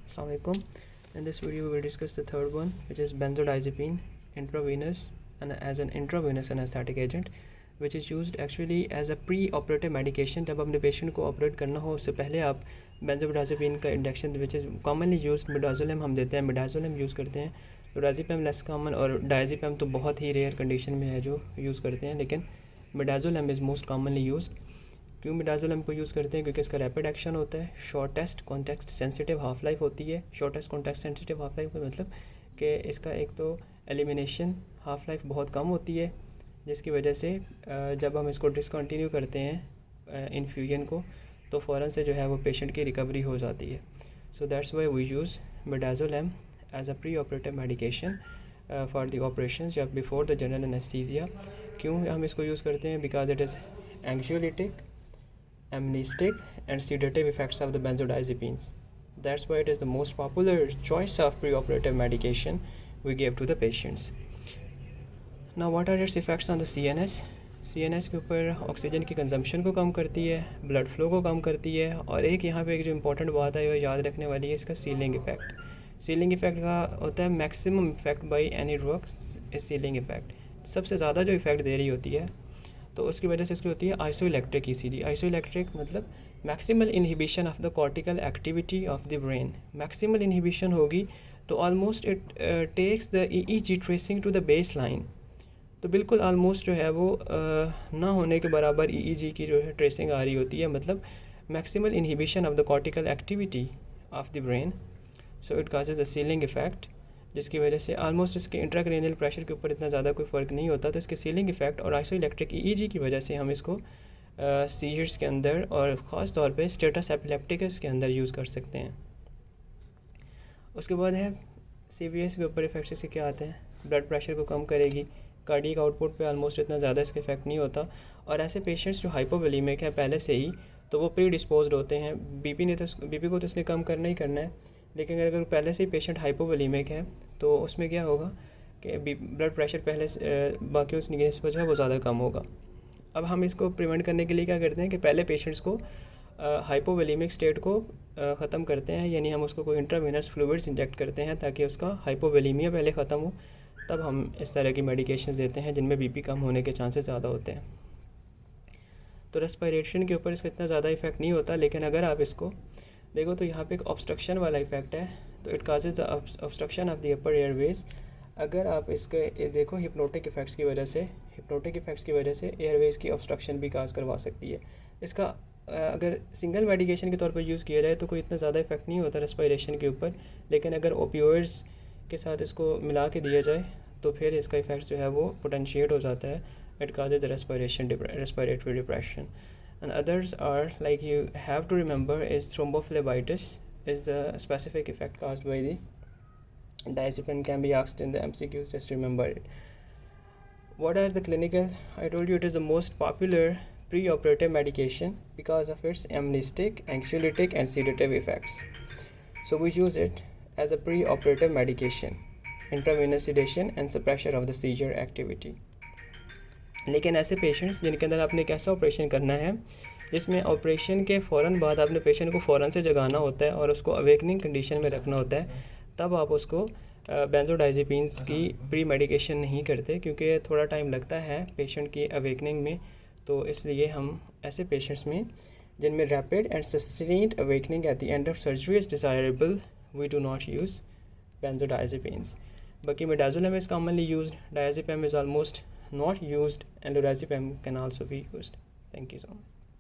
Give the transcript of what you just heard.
Assalamualaikum. In this video we will discuss the third one, which is benzodiazepine intravenous and as an intravenous anesthetic agent, which is used actually as a pre-operative medication. जब अपने patient को operate करना हो उससे पहले आप benzodiazepine का injection which is commonly used midazolam हम देते हैं, मिडाजोलम यूज़ करते हैं, लोराज़ेपम लेस कॉमन और डायज़ेपम तो बहुत ही रेयर कंडीशन में है जो यूज़ करते हैं, लेकिन midazolam is most commonly used. क्यों मिडाजोलम को यूज़ करते हैं? क्योंकि इसका रैपिड एक्शन होता है, shortest context sensitive half life होती है. Shortest context sensitive half life का मतलब कि इसका एक तो एलिमिनेशन हाफ लाइफ बहुत कम होती है, जिसकी वजह से जब हम इसको डिसकंटिन्यू करते हैं इन्फ्यूजन को तो फ़ौरन से जो है वो पेशेंट की रिकवरी हो जाती है. So that's why we use midazolam as a pre operative medication for the operation या बिफोर द जनरल एनेस्थीसिया. क्यों हम इसको यूज़ करते हैं? Because it is anxiolytic, amnestic and sedative effects of the benzodiazepines. That's why it is the most popular choice of preoperative medication we give to the patients. Now what are its effects on the CNS? CNS के ऊपर oxygen की consumption को कम करती है, blood flow को कम करती है, और एक यहाँ पे एक जो इम्पोर्टेंट बात है वो याद रखने वाली है इसका सीलिंग इफेक्ट. सीलिंग इफेक्ट का होता है maximum effect by any drugs is ceiling effect. सबसे ज़्यादा जो इफेक्ट दे रही होती है तो उसकी वजह से इसकी होती है आइसोइलेक्ट्रिक ECG. आइसोइलेक्ट्रिक मतलब maximal inhibition of the cortical activity of the brain. Maximal inhibition होगी तो almost it takes the EEG tracing to the base line. तो बिल्कुल ऑलमोस्ट जो है वो ना होने के बराबर EEG की जो है ट्रेसिंग आ रही होती है, मतलब maximal inhibition of the cortical activity of the brain. So it causes the ceiling effect, जिसकी वजह से आलमोस्ट इसके इंट्राक्रेनियल प्रेशर के ऊपर इतना ज़्यादा कोई फ़र्क नहीं होता. तो इसके सीलिंग इफेक्ट और आइसोइलेक्ट्रिक EEG की वजह से हम इसको सीजर्स के अंदर और ख़ास तौर पे स्टेटस एपिलेप्टिकस के अंदर यूज़ कर सकते हैं. उसके बाद है CVS के ऊपर इफेक्ट्स इसके क्या आते हैं? ब्लड प्रेशर को कम करेगी, कार्डियक आउटपुट पे ऑलमोस्ट इतना ज़्यादा इसका इफेक्ट नहीं होता. और ऐसे पेशेंट्स जो हाइपोवोलेमिक है पहले से ही तो वो प्री डिस्पोज्ड होते हैं. बीपी को तो इसने कम करना ही करना है, लेकिन अगर पहले से ही पेशेंट हाइपोवोलेमिक है तो उसमें क्या होगा कि ब्लड प्रेशर पहले से बाकी उस निस्बत जो है वो ज़्यादा कम होगा. अब हम इसको प्रिवेंट करने के लिए क्या करते हैं कि पहले पेशेंट्स को हाइपोवोलेमिक स्टेट को ख़त्म करते हैं, यानी हम उसको कोई इंट्रावेनस फ्लूइड्स इंजेक्ट करते हैं ताकि उसका हाइपोवोलेमिया पहले ख़त्म हो. तब हम इस तरह की मेडिकेशन देते हैं जिनमें BP कम होने के चांसेस ज़्यादा होते हैं. तो रेस्पिरेशन के ऊपर इसका इतना ज़्यादा इफेक्ट नहीं होता, लेकिन अगर आप इसको देखो तो यहाँ पे एक ऑब्स्ट्रक्शन वाला इफेक्ट है. तो it causes the obstruction of the upper Airways. अगर आप इसके देखो हिप्नोटिक इफेक्ट्स की वजह से एयरवेज की ऑब्स्ट्रक्शन भी काज करवा सकती है. इसका अगर सिंगल मेडिकेशन के तौर पर यूज़ किया जाए तो कोई इतना ज़्यादा इफेक्ट नहीं होता रेस्पिरेशन के ऊपर, लेकिन अगर ओपियोइड्स के साथ इसको मिला के दिया जाए तो फिर इसका इफेक्ट जो है वो पोटेंशिएट हो जाता है. It causes respiratory depression. And others are, like you have to remember, is thrombophlebitis is the specific effect caused by the diazepam. Can be asked in the MCQs, just remember it. What are the clinical? I told you it is the most popular pre-operative medication because of its amnestic, anxiolytic and sedative effects. So we use it as a pre-operative medication, intravenous sedation and suppression of the seizure activity. लेकिन ऐसे patients जिनके अंदर आपने एक ऐसा operation करना है जिसमें ऑपरेशन के फ़ौरन बाद आपने पेशेंट को फ़ौरन से जगाना होता है और उसको अवेकनिंग कंडीशन में रखना होता है, तब आप उसको बेंजोडाइजेपिन्स की प्री मेडिकेशन नहीं करते, क्योंकि थोड़ा टाइम लगता है पेशेंट की अवेकनिंग में. तो इसलिए हम ऐसे पेशेंट्स में जिनमें rapid and sustained awakening at the end of surgery is desirable, we do not use benzodiazepines. बाकी midazolam is commonly used, diazepam is almost not used, and lorazepam can also be used. Thank you so much.